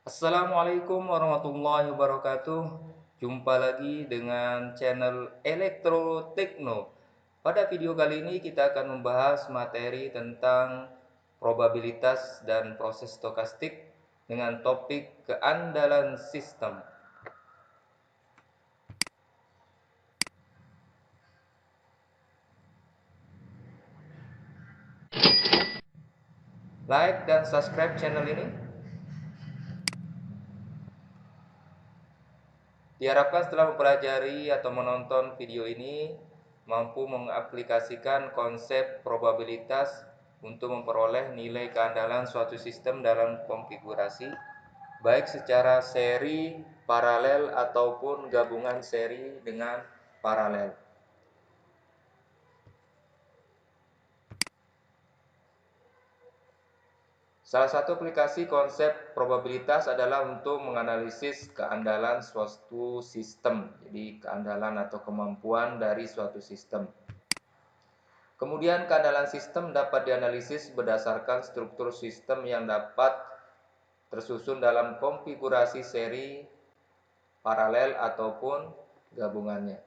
Assalamualaikum warahmatullahi wabarakatuh. Jumpa lagi dengan channel Elektro Tekno. Pada video kali ini kita akan membahas materi tentang probabilitas dan proses stokastik dengan topik keandalan sistem. Like dan subscribe channel ini. Diharapkan setelah mempelajari atau menonton video ini mampu mengaplikasikan konsep probabilitas untuk memperoleh nilai keandalan suatu sistem dalam konfigurasi, baik secara seri, paralel, ataupun gabungan seri dengan paralel. Salah satu aplikasi konsep probabilitas adalah untuk menganalisis keandalan suatu sistem. Jadi keandalan atau kemampuan dari suatu sistem. Kemudian keandalan sistem dapat dianalisis berdasarkan struktur sistem yang dapat tersusun dalam konfigurasi seri, paralel, ataupun gabungannya.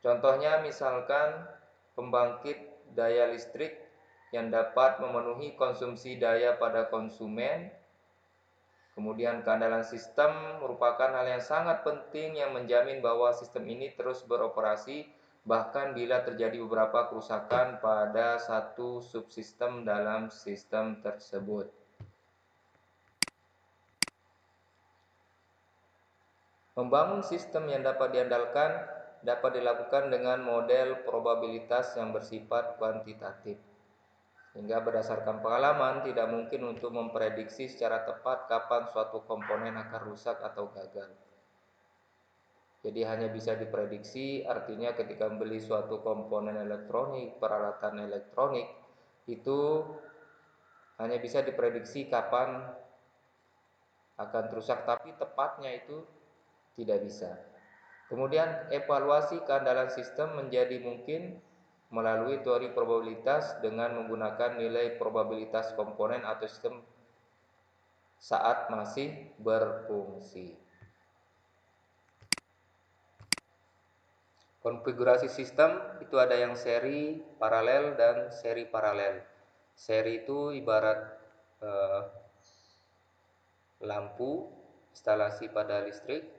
Contohnya misalkan pembangkit daya listrik yang dapat memenuhi konsumsi daya pada konsumen. Kemudian keandalan sistem merupakan hal yang sangat penting yang menjamin bahwa sistem ini terus beroperasi bahkan bila terjadi beberapa kerusakan pada satu subsistem dalam sistem tersebut. Membangun sistem yang dapat diandalkan dapat dilakukan dengan model probabilitas yang bersifat kuantitatif. Sehingga berdasarkan pengalaman tidak mungkin untuk memprediksi secara tepat kapan suatu komponen akan rusak atau gagal. Jadi hanya bisa diprediksi, artinya ketika membeli suatu komponen elektronik, peralatan elektronik, itu hanya bisa diprediksi kapan akan rusak, tapi tepatnya itu tidak bisa. Kemudian evaluasi keandalan sistem menjadi mungkin melalui teori probabilitas dengan menggunakan nilai probabilitas komponen atau sistem saat masih berfungsi. Konfigurasi sistem itu ada yang seri, paralel, dan seri paralel. Seri itu ibarat lampu instalasi pada listrik.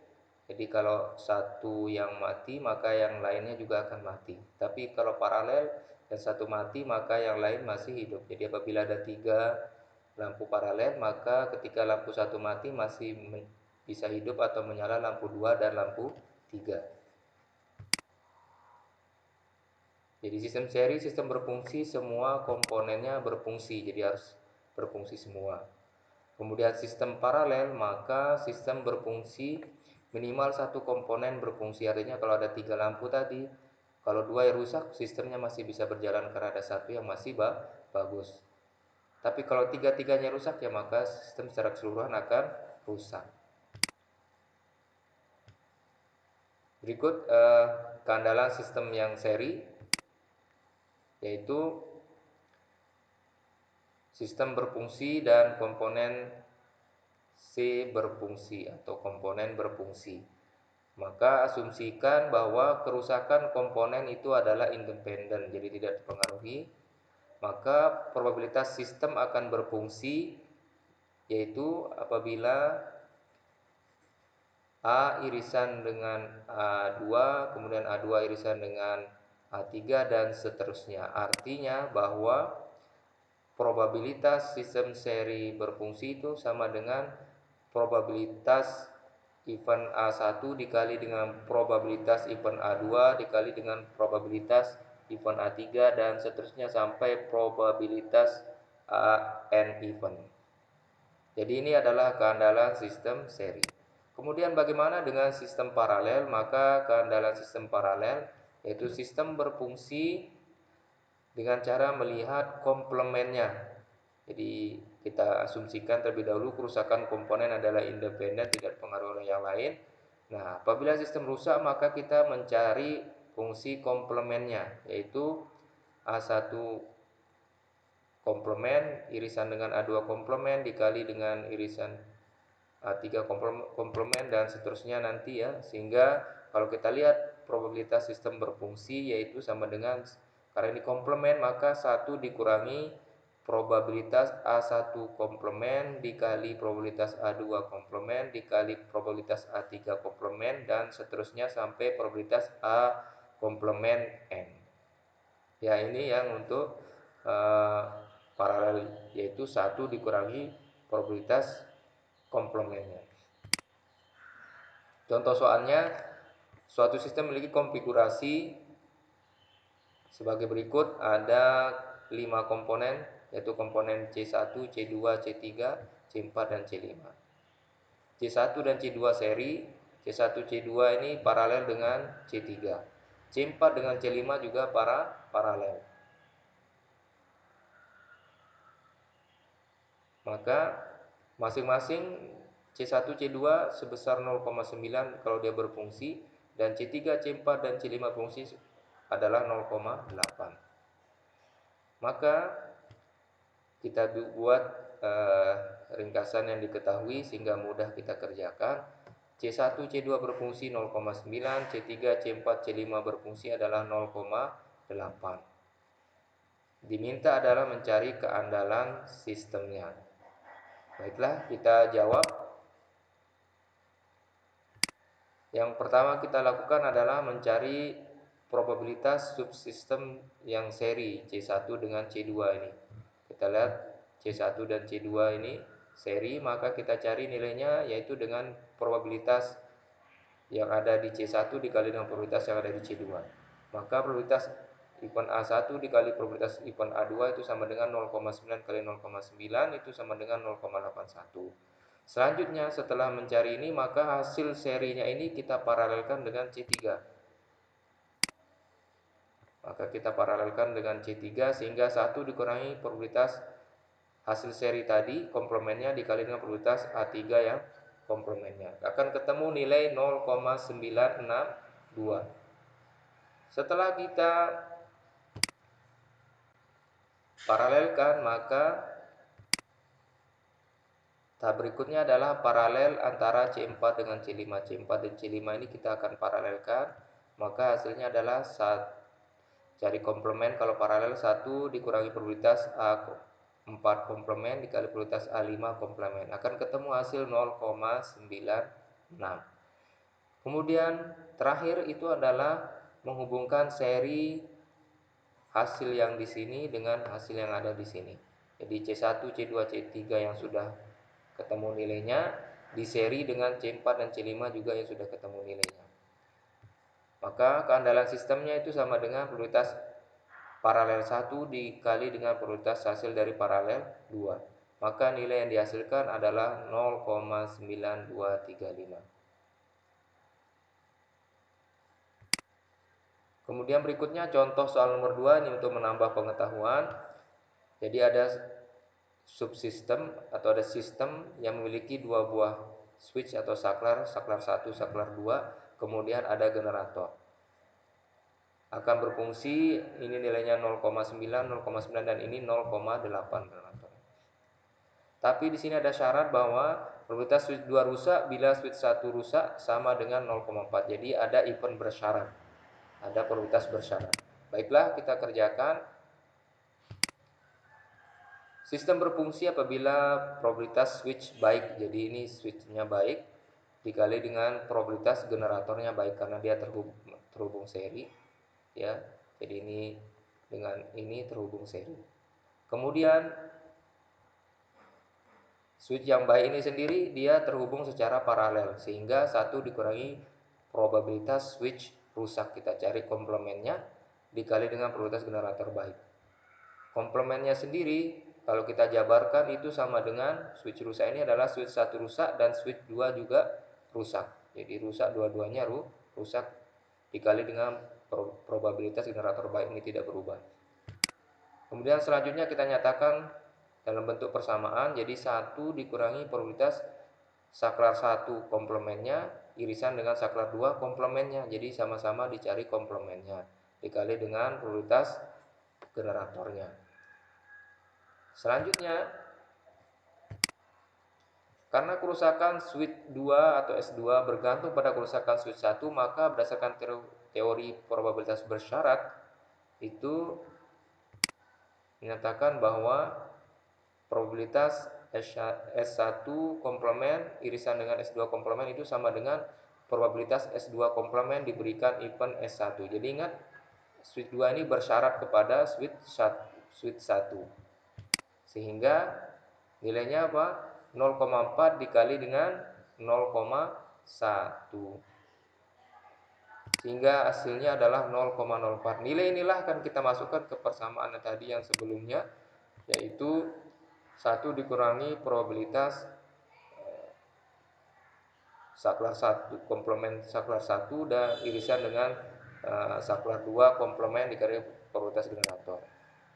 Jadi kalau satu yang mati maka yang lainnya juga akan mati. Tapi kalau paralel dan satu mati maka yang lain masih hidup. Jadi apabila ada 3 lampu paralel maka ketika lampu satu mati masih bisa hidup atau menyala lampu 2 dan lampu 3. Jadi sistem seri, sistem berfungsi, semua komponennya berfungsi, jadi harus berfungsi semua. Kemudian sistem paralel, maka sistem berfungsi minimal satu komponen berfungsi. Artinya kalau ada 3 lampu tadi, kalau 2 yang rusak, sistemnya masih bisa berjalan karena ada satu yang masih bagus. Tapi kalau 3-tiganya rusak ya maka sistem secara keseluruhan akan rusak. Berikut keandalan sistem yang seri, yaitu sistem berfungsi dan komponen C berfungsi atau komponen berfungsi. Maka asumsikan bahwa kerusakan komponen itu adalah independen, jadi tidak dipengaruhi. Maka probabilitas sistem akan berfungsi yaitu apabila A irisan dengan A2, kemudian A2 irisan dengan A3 dan seterusnya. Artinya bahwa probabilitas sistem seri berfungsi itu sama dengan probabilitas event A1 dikali dengan probabilitas event A2 dikali dengan probabilitas event A3 dan seterusnya sampai probabilitas AN event. Jadi ini adalah keandalan sistem seri. Kemudian bagaimana dengan sistem paralel? Maka keandalan sistem paralel yaitu sistem berfungsi dengan cara melihat komplemennya. Jadi kita asumsikan terlebih dahulu kerusakan komponen adalah independen, tidak dipengaruhi oleh yang lain. Nah, apabila sistem rusak maka kita mencari fungsi komplemennya, yaitu A1 komplement, irisan dengan A2 komplement dikali dengan irisan A3 komplement dan seterusnya nanti ya. Sehingga kalau kita lihat probabilitas sistem berfungsi yaitu sama dengan, karena ini komplement maka 1 dikurangi probabilitas A1 komplement dikali probabilitas A2 komplement dikali probabilitas A3 komplement dan seterusnya sampai probabilitas A komplement N. Ya, ini yang untuk paralel, yaitu 1 dikurangi probabilitas komplementnya. Contoh soalnya, suatu sistem memiliki konfigurasi sebagai berikut. Ada 5 komponen, yaitu komponen C1, C2, C3, C4, dan C5. C1 dan C2 seri, C1, C2 ini paralel dengan C3. C4 dengan C5 juga paralel. Maka masing-masing C1, C2 sebesar 0,9 kalau dia berfungsi, dan C3, C4, dan C5 fungsi adalah 0,8. Maka kita buat ringkasan yang diketahui sehingga mudah kita kerjakan. C1, C2 berfungsi 0,9, C3, C4, C5 berfungsi adalah 0,8. Diminta adalah mencari keandalan sistemnya. Baiklah, kita jawab. Yang pertama kita lakukan adalah mencari probabilitas subsistem yang seri C1 dengan C2 ini. Kita lihat C1 dan C2 ini seri, maka kita cari nilainya yaitu dengan probabilitas yang ada di C1 dikali dengan probabilitas yang ada di C2. Maka probabilitas event A1 dikali probabilitas event A2 itu sama dengan 0,9 kali 0,9 itu sama dengan 0,81. Selanjutnya setelah mencari ini, maka hasil serinya ini kita paralelkan dengan C3. Maka kita paralelkan dengan C3 sehingga 1 dikurangi probabilitas hasil seri tadi komplementnya dikali dengan probabilitas A3 yang komplementnya. Akan ketemu nilai 0,962. Setelah kita paralelkan, maka tahap berikutnya adalah paralel antara C4 dengan C5. C4 dan C5 ini kita akan paralelkan. Maka hasilnya adalah cari komplement. Kalau paralel 1 dikurangi probabilitas A4 komplement dikali probabilitas A5 komplement. Akan ketemu hasil 0,96. Kemudian terakhir itu adalah menghubungkan seri hasil yang di sini dengan hasil yang ada di sini. Jadi C1, C2, C3 yang sudah ketemu nilainya diseri dengan C4 dan C5 juga yang sudah ketemu nilainya. Maka keandalan sistemnya itu sama dengan probabilitas paralel 1 dikali dengan probabilitas hasil dari paralel 2. Maka nilai yang dihasilkan adalah 0,9235. Kemudian berikutnya contoh soal nomor 2 ini untuk menambah pengetahuan. Jadi ada subsistem atau ada sistem yang memiliki 2 buah switch atau saklar 1, saklar 2, kemudian ada generator. Akan berfungsi, ini nilainya 0,9, 0,9 dan ini 0,8 generator. Tapi di sini ada syarat bahwa probabilitas switch 2 rusak bila switch 1 rusak sama dengan 0,4. Jadi ada event bersyarat. Ada probabilitas bersyarat. Baiklah, kita kerjakan. Sistem berfungsi apabila probabilitas switch baik. Jadi ini switchnya baik dikali dengan probabilitas generatornya baik karena dia terhubung seri, ya. Jadi ini dengan ini terhubung seri. Kemudian switch yang baik ini sendiri dia terhubung secara paralel sehingga 1 dikurangi probabilitas switch rusak. Kita cari komplementnya dikali dengan probabilitas generator baik. Komplementnya sendiri kalau kita jabarkan itu sama dengan switch rusak ini adalah switch 1 rusak dan switch 2 juga rusak. Jadi rusak dua-duanya rusak dikali dengan probabilitas generator baik ini tidak berubah. Kemudian selanjutnya kita nyatakan dalam bentuk persamaan. Jadi 1 dikurangi probabilitas saklar 1 komplementnya irisan dengan saklar 2 komplementnya. Jadi sama-sama dicari komplementnya dikali dengan probabilitas generatornya. Selanjutnya, karena kerusakan switch 2 atau S2 bergantung pada kerusakan switch 1, maka berdasarkan teori probabilitas bersyarat itu menyatakan bahwa probabilitas S1 komplement irisan dengan S2 komplement itu sama dengan probabilitas S2 komplement diberikan event S1. Jadi ingat, switch 2 ini bersyarat kepada switch 1. Sehingga nilainya apa? 0,4 dikali dengan 0,1. Sehingga hasilnya adalah 0,04. Nilai inilah akan kita masukkan ke persamaan tadi yang sebelumnya, yaitu 1 dikurangi probabilitas saklar 1 komplement saklar 1 dan irisan dengan saklar 2 komplement dikali probabilitas generator.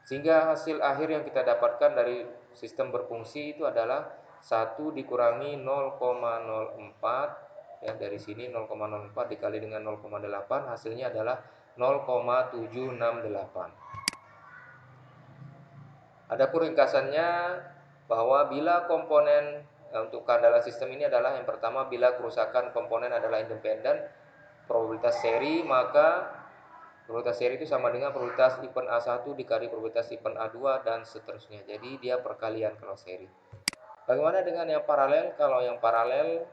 Sehingga hasil akhir yang kita dapatkan dari sistem berfungsi itu adalah 1 dikurangi 0,04, ya, dari sini 0,04 dikali dengan 0,8 hasilnya adalah 0,768. Adapun ringkasannya bahwa bila komponen untuk keandalan sistem ini adalah yang pertama, bila kerusakan komponen adalah independen probabilitas seri, maka probabilitas seri itu sama dengan probabilitas event A1 dikali probabilitas event A2 dan seterusnya. Jadi dia perkalian kalau seri. Bagaimana dengan yang paralel? Kalau yang paralel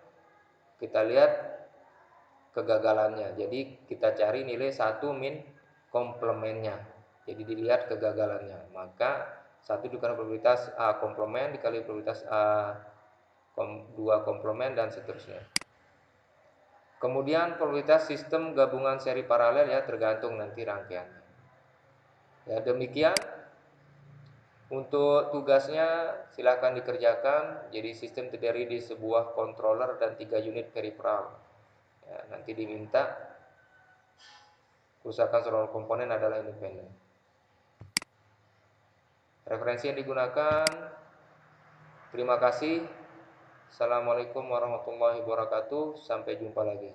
kita lihat kegagalannya. Jadi kita cari nilai 1 min komplemennya. Jadi dilihat kegagalannya. Maka 1 dikali probabilitas A komplement dikali probabilitas A2 komplement dan seterusnya. Kemudian probabilitas sistem gabungan seri paralel, ya, tergantung nanti rangkaiannya. Ya, demikian untuk tugasnya, silakan dikerjakan. Jadi sistem terdiri di sebuah controller dan 3 unit periferal. Ya, nanti diminta kerusakan seluruh komponen adalah independen. Referensi yang digunakan, terima kasih. Assalamualaikum warahmatullahi wabarakatuh. Sampai jumpa lagi.